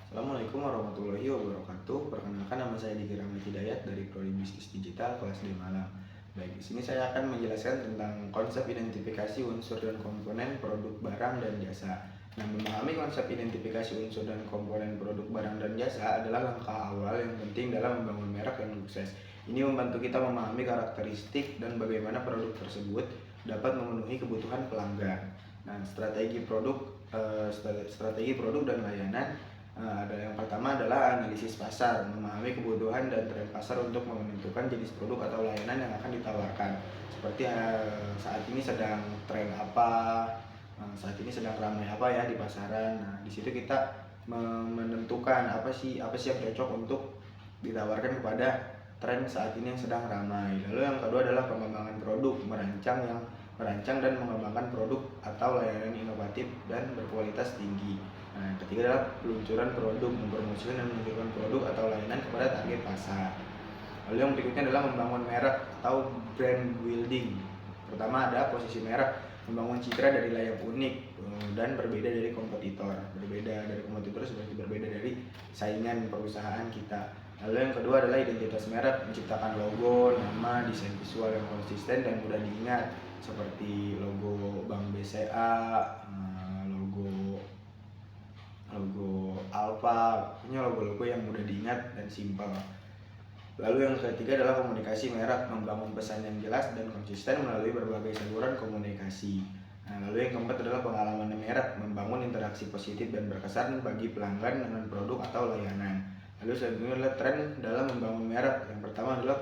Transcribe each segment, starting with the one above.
Assalamualaikum warahmatullahi wabarakatuh. Perkenalkan, nama saya Diki Rahmat Hidayat dari Prodi Bisnis Digital kelas D Malang. Baik, di sini saya akan menjelaskan tentang konsep identifikasi unsur dan komponen produk barang dan jasa. Nah, memahami konsep identifikasi unsur dan komponen produk barang dan jasa adalah langkah awal yang penting dalam membangun merek yang sukses. Ini membantu kita memahami karakteristik dan bagaimana produk tersebut dapat memenuhi kebutuhan pelanggan. Nah, strategi produk dan layanan. Ada yang pertama adalah analisis pasar, memahami kebutuhan dan tren pasar untuk menentukan jenis produk atau layanan yang akan ditawarkan. Seperti saat ini sedang tren apa, saat ini sedang ramai apa ya di pasaran. Nah, di situ kita menentukan apa sih yang cocok untuk ditawarkan kepada tren saat ini yang sedang ramai. Lalu yang kedua adalah pengembangan produk, merancang dan mengembangkan produk atau layanan inovatif dan berkualitas tinggi. Nah, yang ketiga adalah peluncuran produk, mempromosikan dan menunjukkan produk atau layanan kepada target pasar. Lalu yang berikutnya adalah membangun merek atau brand building. Pertama ada posisi merek, membangun citra dari layak unik dan berbeda dari kompetitor. Berbeda dari kompetitor seperti berbeda dari saingan perusahaan kita. Lalu yang kedua adalah identitas merek, menciptakan logo, nama, desain visual yang konsisten dan mudah diingat, seperti logo Bank BCA, logo Alfa, punya logo-logo yang mudah diingat dan simpel. Lalu yang ketiga adalah komunikasi merek, membangun pesan yang jelas dan konsisten melalui berbagai saluran komunikasi. Nah, lalu yang keempat adalah pengalaman merek, membangun interaksi positif dan berkesan bagi pelanggan dengan produk atau layanan. Lalu selanjutnya adalah tren dalam membangun merek. Yang pertama adalah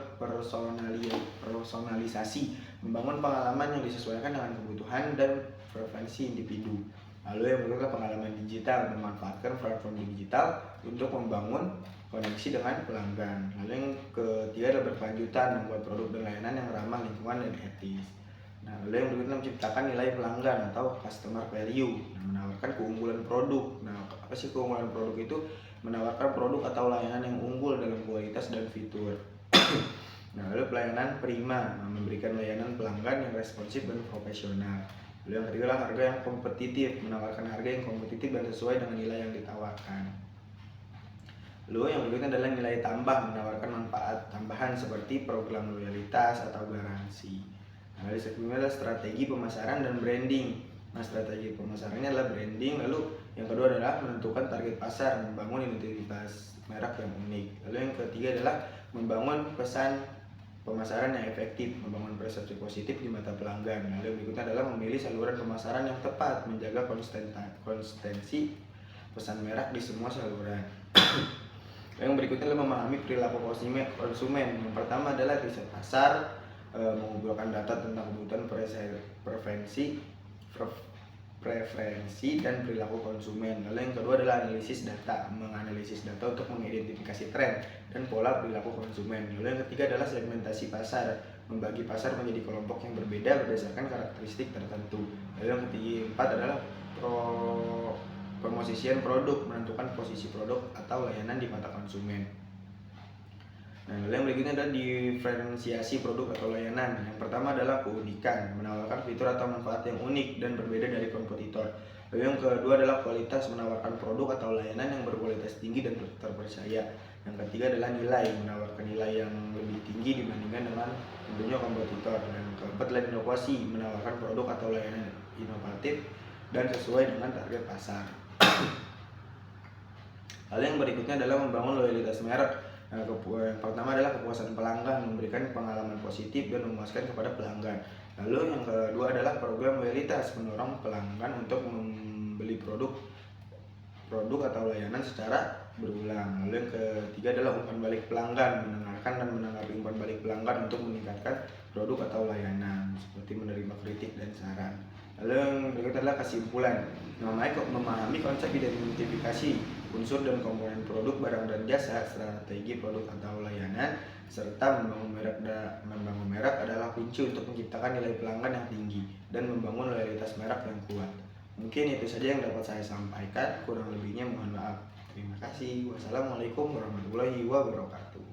personalisasi, membangun pengalaman yang disesuaikan dengan kebutuhan dan preferensi individu. Lalu yang berikutnya adalah pengalaman digital, memanfaatkan platform digital untuk membangun koneksi dengan pelanggan. Lalu yang ketiga adalah berkelanjutan, membuat produk dan layanan yang ramah lingkungan dan etis. Nah, lalu yang berikutnya menciptakan nilai pelanggan atau customer value, menawarkan keunggulan produk. Nah, apa sih keunggulan produk itu? Menawarkan produk atau layanan yang unggul dalam kualitas dan fitur. Nah, lalu pelayanan prima, memberikan layanan pelanggan yang responsif dan profesional. Lalu yang ketiga adalah harga yang kompetitif, menawarkan harga yang kompetitif dan sesuai dengan nilai yang ditawarkan. Lalu yang berikutnya adalah nilai tambah, menawarkan manfaat tambahan seperti program loyalitas atau garansi. Nah, lalu selanjutnya adalah strategi pemasaran dan branding. Nah, strategi pemasarannya adalah branding. Lalu yang kedua adalah menentukan target pasar, membangun identitas merek yang unik. Lalu yang ketiga adalah membangun pesan pemasaran yang efektif, membangun persepsi positif di mata pelanggan. Lalu yang berikutnya adalah memilih saluran pemasaran yang tepat, menjaga konsistensi pesan merek di semua saluran. Yang berikutnya adalah memahami perilaku konsumen. Yang pertama adalah riset pasar, mengumpulkan data tentang kebutuhan preferensi dan perilaku konsumen. Lalu yang kedua adalah analisis data, menganalisis data untuk mengidentifikasi tren dan pola perilaku konsumen. Lalu yang ketiga adalah segmentasi pasar, membagi pasar menjadi kelompok yang berbeda berdasarkan karakteristik tertentu. Lalu yang keempat adalah pemosisian produk, menentukan posisi produk atau layanan di mata konsumen. Nah, lalu yang berikutnya adalah diferensiasi produk atau layanan. Yang pertama adalah keunikan, menawarkan fitur atau manfaat yang unik dan berbeda dari kompetitor. Lalu yang kedua adalah kualitas, menawarkan produk atau layanan yang berkualitas tinggi dan terpercaya. Yang ketiga adalah nilai, menawarkan nilai yang lebih tinggi dibandingkan dengan tentunya kompetitor. Dan yang keempat adalah inovasi, menawarkan produk atau layanan inovatif dan sesuai dengan target pasar. Lalu yang berikutnya adalah membangun loyalitas merek. Yang pertama adalah kepuasan pelanggan, memberikan pengalaman positif dan memuaskan kepada pelanggan. Lalu yang kedua adalah program loyalitas, mendorong pelanggan untuk membeli produk atau layanan secara berulang. Lalu yang ketiga adalah umpan balik pelanggan, mendengarkan dan menanggapi umpan balik pelanggan untuk meningkatkan produk atau layanan, seperti menerima kritik dan saran. Lalu yang berikutnya adalah kesimpulan, memahami konsep identifikasi unsur dan komponen produk barang dan jasa, strategi produk atau layanan, serta membangun merek adalah kunci untuk menciptakan nilai pelanggan yang tinggi dan membangun loyalitas merek yang kuat. Mungkin itu saja yang dapat saya sampaikan, kurang lebihnya mohon maaf. Terima kasih. Wassalamualaikum warahmatullahi wabarakatuh.